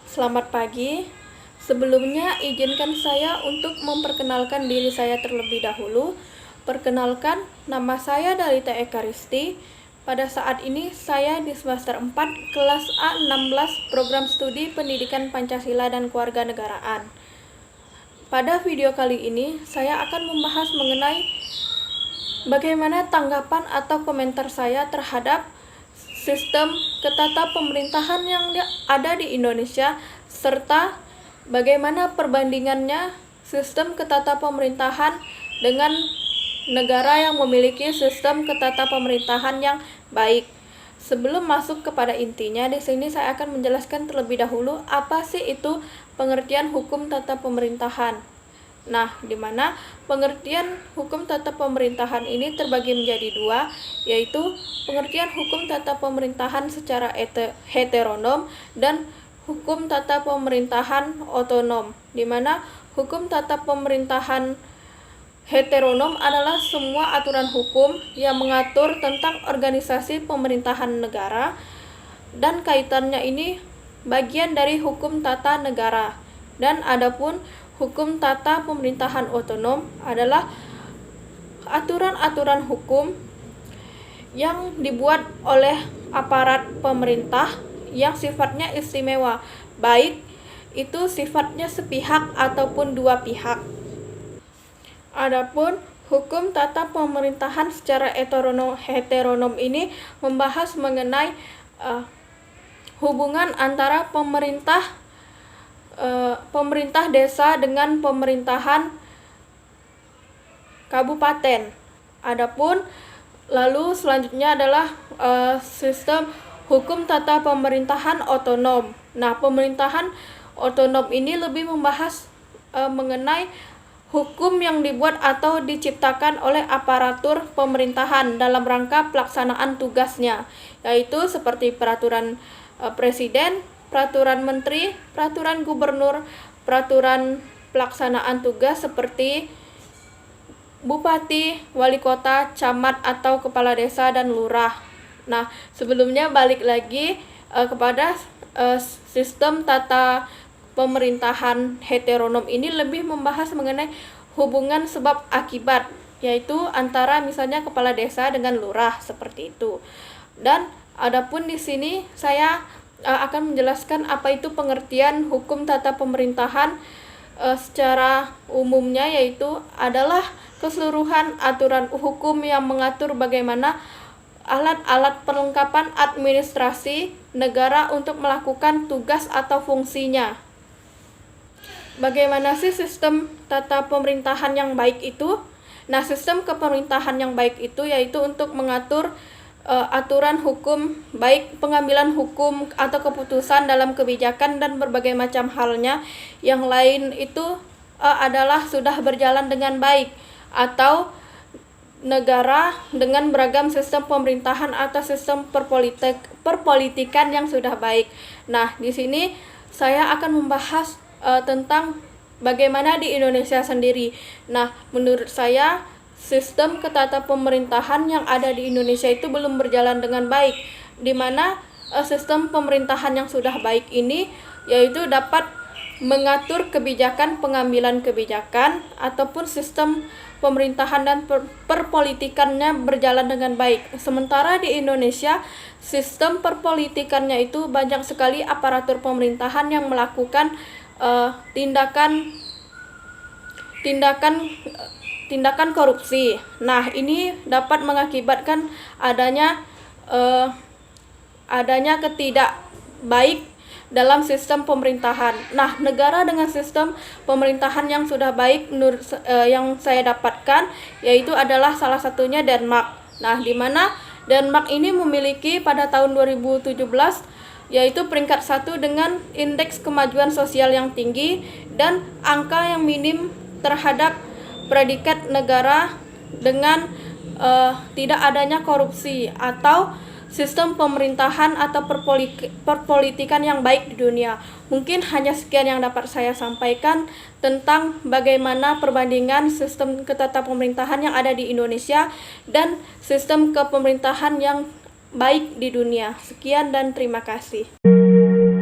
Selamat pagi. Sebelumnya, izinkan saya untuk memperkenalkan diri saya terlebih dahulu. Perkenalkan, nama saya Dalita Ekaristi. Pada saat ini, saya di semester 4, kelas A16, program studi Pendidikan Pancasila dan Kewarganegaraan. Pada video kali ini, saya akan membahas mengenai bagaimana tanggapan atau komentar saya terhadap sistem ketata pemerintahan yang ada di Indonesia, serta bagaimana perbandingannya sistem ketata pemerintahan dengan negara yang memiliki sistem ketata pemerintahan yang baik. Sebelum masuk kepada intinya, di sini saya akan menjelaskan terlebih dahulu apa sih itu pengertian hukum tata pemerintahan. Nah, di mana pengertian hukum tata pemerintahan ini terbagi menjadi dua, yaitu pengertian hukum tata pemerintahan secara heteronom dan hukum tata pemerintahan otonom, di mana hukum tata pemerintahan heteronom adalah semua aturan hukum yang mengatur tentang organisasi pemerintahan negara, dan kaitannya ini bagian dari hukum tata negara. Dan adapun hukum tata pemerintahan otonom adalah aturan-aturan hukum yang dibuat oleh aparat pemerintah yang sifatnya istimewa, baik itu sifatnya sepihak ataupun dua pihak. Adapun hukum tata pemerintahan secara heteronom ini membahas mengenai hubungan antara pemerintah desa dengan pemerintahan kabupaten. Adapun lalu selanjutnya adalah sistem hukum tata pemerintahan otonom. Nah, pemerintahan otonom ini lebih membahas mengenai hukum yang dibuat atau diciptakan oleh aparatur pemerintahan dalam rangka pelaksanaan tugasnya, yaitu seperti peraturan presiden, peraturan menteri, peraturan gubernur, peraturan pelaksanaan tugas seperti bupati, wali kota, camat atau kepala desa dan lurah. Nah, sebelumnya balik lagi kepada sistem tata pemerintahan heteronom ini lebih membahas mengenai hubungan sebab akibat, yaitu antara misalnya kepala desa dengan lurah seperti itu. Dan adapun di sini saya akan menjelaskan apa itu pengertian hukum tata pemerintahan secara umumnya, yaitu adalah keseluruhan aturan hukum yang mengatur bagaimana alat-alat perlengkapan administrasi negara untuk melakukan tugas atau fungsinya. Bagaimana sih sistem tata pemerintahan yang baik itu? Nah, sistem kepemerintahan yang baik itu yaitu untuk mengatur aturan hukum, baik pengambilan hukum atau keputusan dalam kebijakan dan berbagai macam halnya yang lain itu adalah sudah berjalan dengan baik, atau negara dengan beragam sistem pemerintahan atau sistem perpolitikan yang sudah baik. Nah, di sini saya akan membahas tentang bagaimana di Indonesia sendiri. Nah, menurut saya sistem ketata pemerintahan yang ada di Indonesia itu belum berjalan dengan baik, di mana sistem pemerintahan yang sudah baik ini yaitu dapat mengatur kebijakan, pengambilan kebijakan ataupun sistem pemerintahan dan perpolitikannya berjalan dengan baik. Sementara di Indonesia sistem perpolitikannya itu banyak sekali aparatur pemerintahan yang melakukan tindakan korupsi. Nah, ini dapat mengakibatkan adanya ketidakbaik dalam sistem pemerintahan. Nah, negara dengan sistem pemerintahan yang sudah baik menurut yang saya dapatkan yaitu adalah salah satunya Denmark. Nah, di mana Denmark ini memiliki pada tahun 2017 yaitu peringkat 1 dengan indeks kemajuan sosial yang tinggi dan angka yang minim terhadap predikat negara dengan tidak adanya korupsi atau sistem pemerintahan atau perpolitikan yang baik di dunia. Mungkin hanya sekian yang dapat saya sampaikan tentang bagaimana perbandingan sistem ketata pemerintahan yang ada di Indonesia dan sistem kepemerintahan yang baik di dunia. Sekian dan terima kasih.